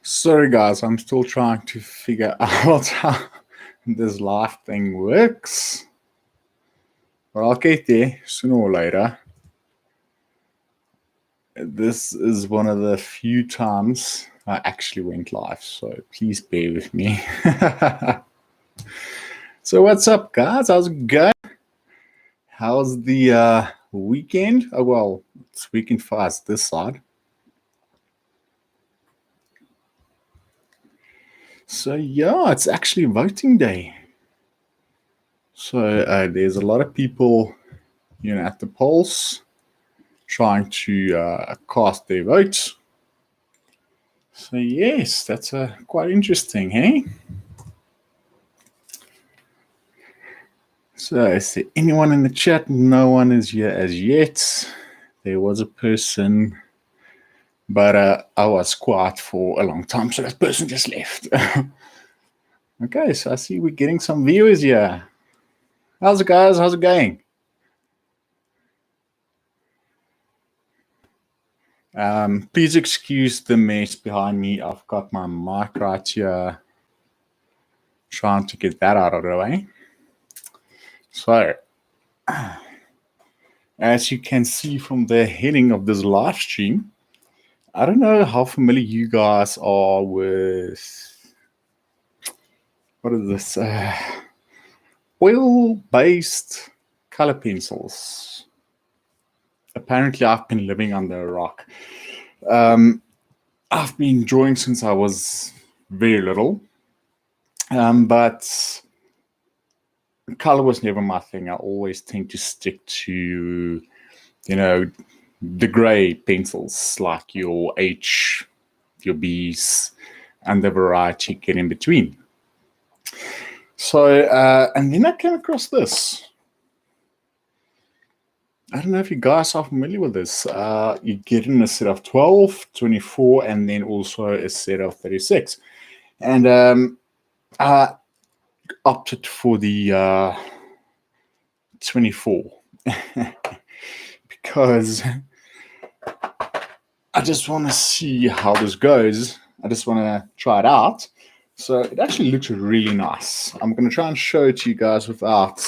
Sorry guys, I'm still trying to figure out how this live thing works. But I'll get there sooner or later. This is one of the few times I actually went live, so please bear with me. So what's up guys? How's it going? How's the weekend? Oh well, it's weekend for us this side. So yeah, it's actually voting day. So there's a lot of people, at the polls trying to cast their votes. So yes, that's quite interesting, hey? So is there anyone in the chat? No one is here as yet. There was a person, but I was quiet for a long time, so that person just left. Okay, so I see we're getting some viewers here. How's it, guys? How's it going? Please excuse the mess behind me. I've got my mic right here, trying to get that out of the way. So, as you can see from the heading of this live stream, I don't know how familiar you guys are with, what is this, oil-based color pencils. Apparently, I've been living under a rock. I've been drawing since I was very little, but color was never my thing. I always tend to stick to, the gray pencils, like your H, your Bs, and the variety get in between. So, and then I came across this. I don't know if you guys are familiar with this. You get in a set of 12, 24, and then also a set of 36. And I opted for the 24 because I just want to see how this goes. I just want to try it out. So it actually looks really nice. I'm going to try and show it to you guys without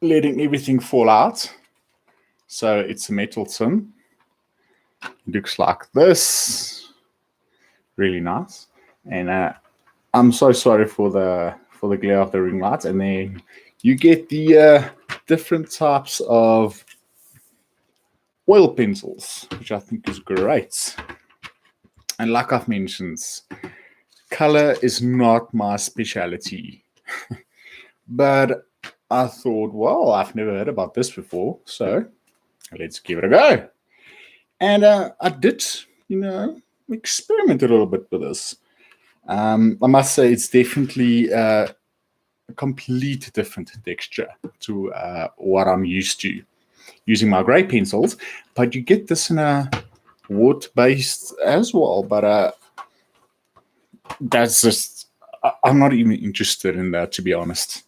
letting everything fall out. So it's a metal tin. It looks like this. Really nice. And I'm so sorry for the glare of the ring lights. And then you get the different types of oil pencils, which I think is great. And like I've mentioned, color is not my specialty. But I thought, well, I've never heard about this before, so let's give it a go. And I did, experiment a little bit with this. I must say it's definitely a complete different texture to what I'm used to using my gray pencils, but you get this in a wood-based as well, but that's just, I'm not even interested in that, to be honest.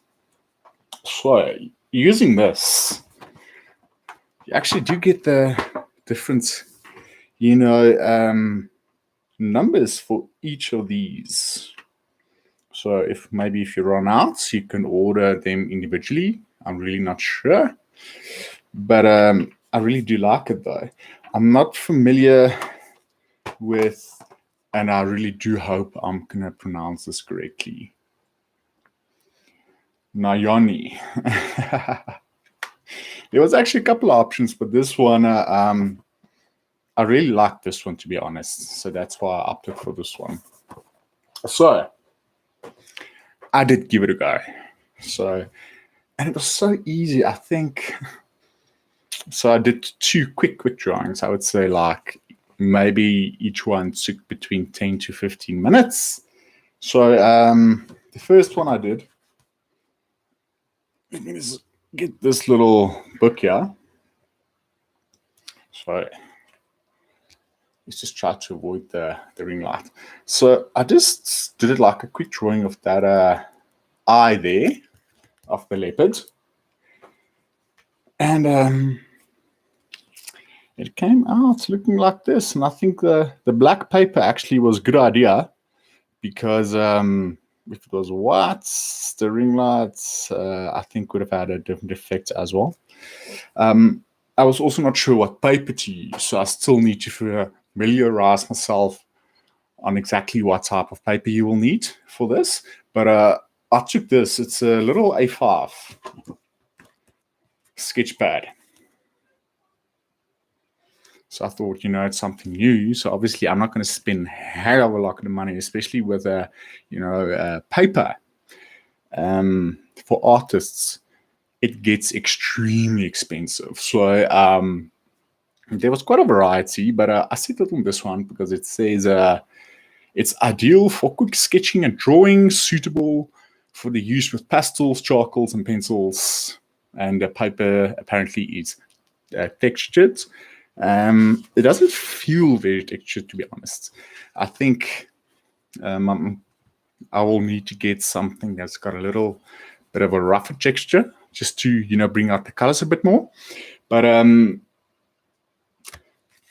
So using this, you actually do get the different, numbers for each of these. So if you run out, you can order them individually. I'm really not sure, but I really do like it though. I'm not familiar with, and I really do hope I'm gonna pronounce this correctly, Nyoni. There was actually a couple of options, but this one, I really like this one, to be honest. So that's why I opted for this one. So I did give it a go. So, and it was so easy, I think. So I did two quick drawings. I would say like maybe each one took between 10 to 15 minutes. So the first one I did, let me just get this little book here. So let's just try to avoid the ring light. So I just did it like a quick drawing of that eye there, of the leopard. And it came out looking like this. And I think the black paper actually was a good idea because if it was white, the ring lights, I think would have had a different effect as well. I was also not sure what paper to use, so I still need to familiarize myself on exactly what type of paper you will need for this. But I took this. It's a little A5 sketch pad. So I thought, it's something new. So obviously, I'm not going to spend a hell of a lot of money, especially with paper. For artists, it gets extremely expensive. So there was quite a variety, but I settled on this one because it says it's ideal for quick sketching and drawing, suitable for the use with pastels, charcoals, and pencils. And the paper apparently is textured. It doesn't feel very textured, to be honest. I think I will need to get something that's got a little bit of a rougher texture, just to bring out the colors a bit more. But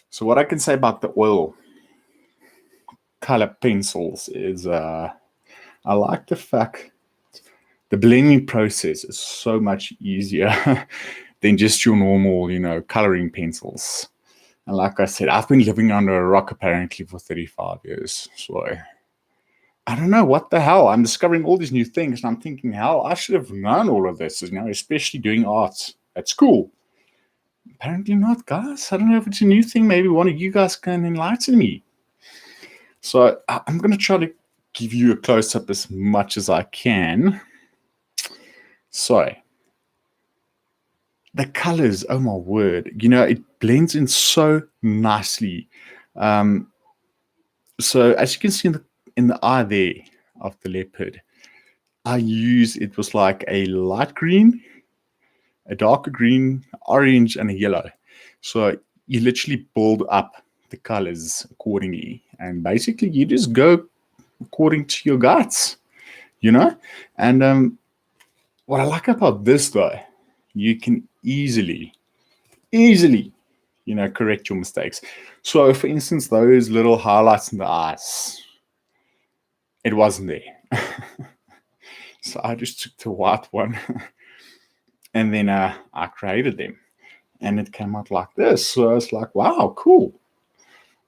so what I can say about the oil color pencils is I like the fact the blending process is so much easier than just your normal, coloring pencils. And like I said, I've been living under a rock apparently for 35 years. So I don't know what the hell. I'm discovering all these new things, and I'm thinking, hell, I should have known all of this, especially doing art at school. Apparently not, guys. I don't know if it's a new thing. Maybe one of you guys can enlighten me. So I'm going to try to give you a close-up as much as I can. So the colors, oh my word, it blends in so nicely. So as you can see in the eye there of the leopard, it was like a light green, a darker green, orange, and a yellow. So you literally build up the colors accordingly. And basically you just go according to your guts, And what I like about this though, you can easily, correct your mistakes. So for instance, those little highlights in the eyes, it wasn't there. So I just took the white one and then I created them and it came out like this. So I was like, wow, cool.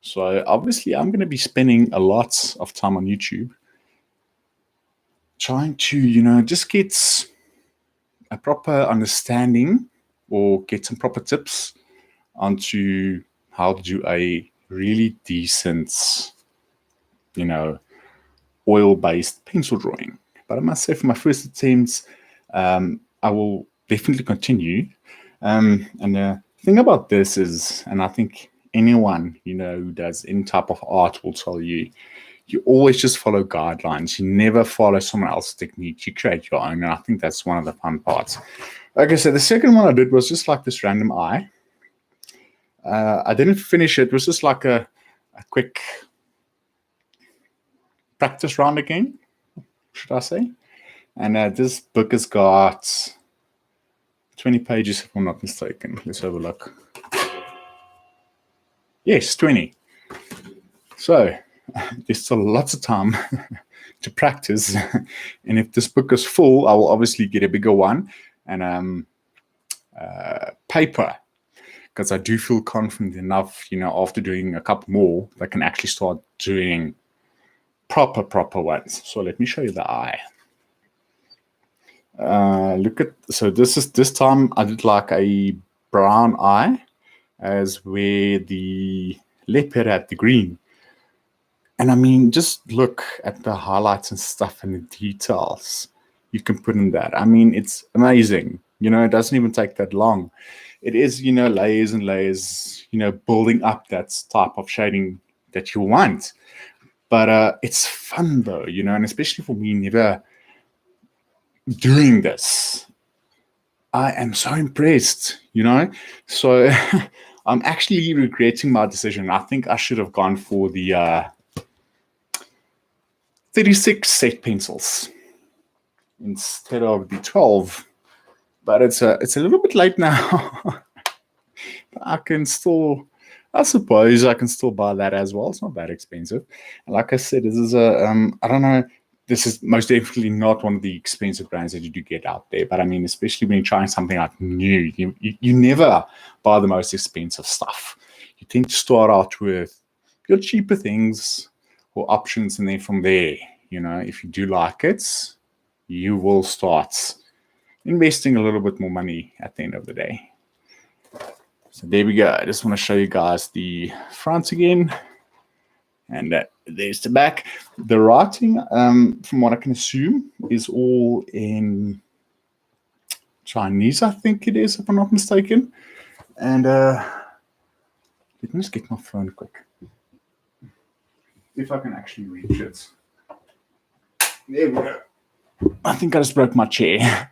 So obviously I'm going to be spending a lot of time on YouTube trying to, just get a proper understanding or get some proper tips onto how to do a really decent, oil-based pencil drawing. But I must say, for my first attempts, I will definitely continue. And the thing about this is, and I think anyone, who does any type of art will tell you, you always just follow guidelines. You never follow someone else's technique. You create your own. And I think that's one of the fun parts. Okay, so the second one I did was just like this random eye. I didn't finish it. It was just like a quick practice round again, should I say. And this book has got 20 pages, if I'm not mistaken. Let's have a look. Yes, 20. So there's still lots of time to practice. And if this book is full, I will obviously get a bigger one and paper, because I do feel confident enough, after doing a couple more, that I can actually start doing proper ones. So let me show you the eye. So this time I did like a brown eye, as where the leopard had the green. And I mean, just look at the highlights and stuff and the details you can put in that. I mean, it's amazing. It doesn't even take that long. It is, layers and layers, building up that type of shading that you want. But it's fun though, and especially for me, never doing this, I am so impressed, So I'm actually regretting my decision. I think I should have gone for the 36 set pencils instead of the 12. But it's a little bit late now. I can still I suppose I can still buy that as well. It's not that expensive. And like I said, this is a I don't know. This is most definitely not one of the expensive brands that you do get out there. But I mean, especially when you're trying something like new, you never buy the most expensive stuff. You tend to start out with your cheaper things or options, and then from there, if you do like it, you will start investing a little bit more money at the end of the day. So there we go. I just want to show you guys the front again. And there's the back. The writing, from what I can assume, is all in Chinese, I think it is, if I'm not mistaken. And let me just get my phone quick. If I can actually reach it. There we go. I think I just broke my chair.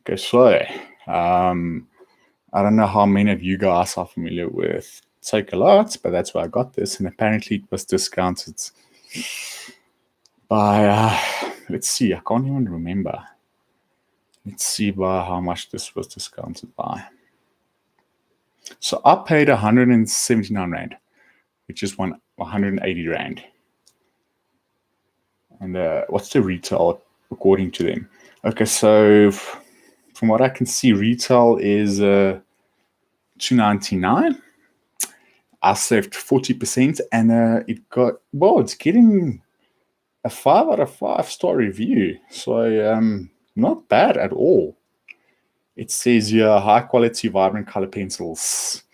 Okay, so I don't know how many of you guys are familiar with Takealot, but that's where I got this, and apparently it was discounted by, let's see, I can't even remember. Let's see by how much this was discounted by. So I paid 179 Rand, which is 180 Rand. And what's the retail according to them? Okay, so from what I can see, retail is 299. I saved 40%, and it's getting a 5 out of 5 star review. So not bad at all. It says here, high quality, vibrant color pencils.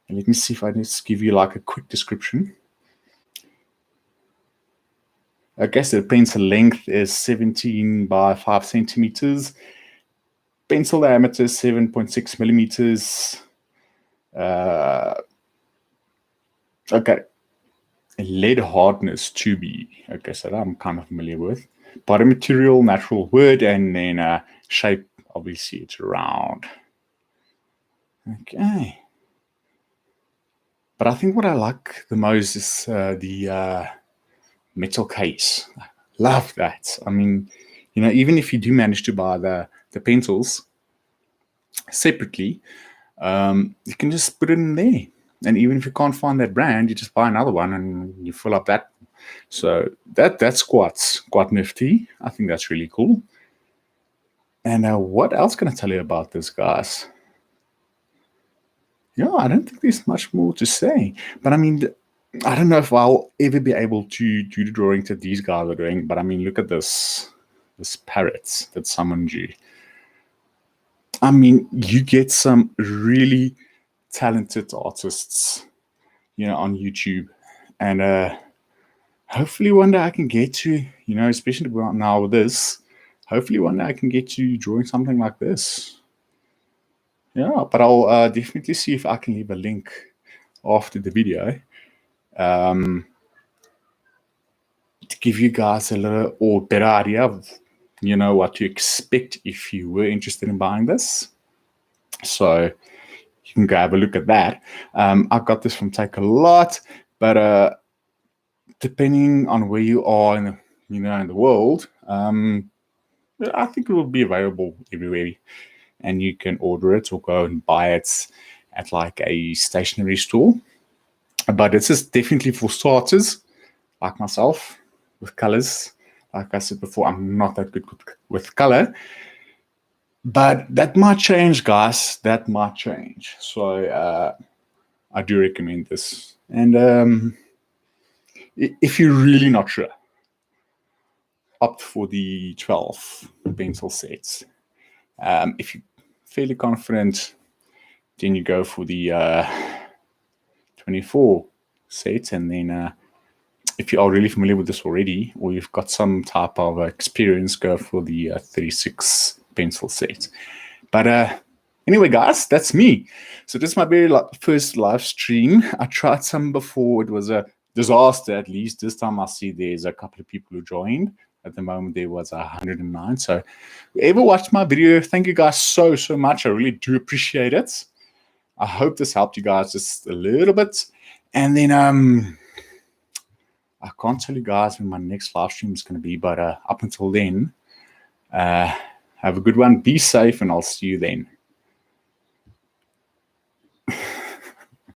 And let me see if I just give you like a quick description. Okay, so the pencil length is 17 by 5 centimeters. Pencil diameter is 7.6 millimeters. Okay, lead hardness 2B. Okay, so that I'm kind of familiar with. Body material, natural wood, and then shape, obviously it's round. Okay. But I think what I like the most is the metal case. I love that. I mean, even if you do manage to buy the pencils separately, you can just put it in there. And even if you can't find that brand, you just buy another one and you fill up that. So that's quite nifty. I think that's really cool. And what else can I tell you about this, guys? Yeah, I don't think there's much more to say. But I mean, I don't know if I'll ever be able to do the drawings that these guys are doing. But I mean, look at this parrot that summoned you. I mean, you get some really talented artists, on YouTube. And hopefully one day I can get to, especially now with this, hopefully one day I can get to drawing something like this. Yeah, but I'll definitely see if I can leave a link after the video to give you guys a little or better idea of, what to expect if you were interested in buying this. So you can go have a look at that. I got this from Takealot, but depending on where you are in the world, I think it will be available everywhere, and you can order it or go and buy it at like a stationery store. But this is definitely for starters, like myself, with colors. Like I said before, I'm not that good with color. But that might change, guys. That might change. So I do recommend this. And if you're really not sure, opt for the 12 pencil sets. If you're fairly confident, then you go for the 24 sets. And then if you are really familiar with this already, or you've got some type of experience, go for the 36 pencil set. But anyway, guys, that's me. So this is my very first live stream. I tried some before. It was a disaster, at least. This time I see there's a couple of people who joined. At the moment, there was 109. So whoever watched my video, thank you guys so much. I really do appreciate it. I hope this helped you guys just a little bit. And then I can't tell you guys when my next live stream is going to be, but up until then, have a good one. Be safe, and I'll see you then.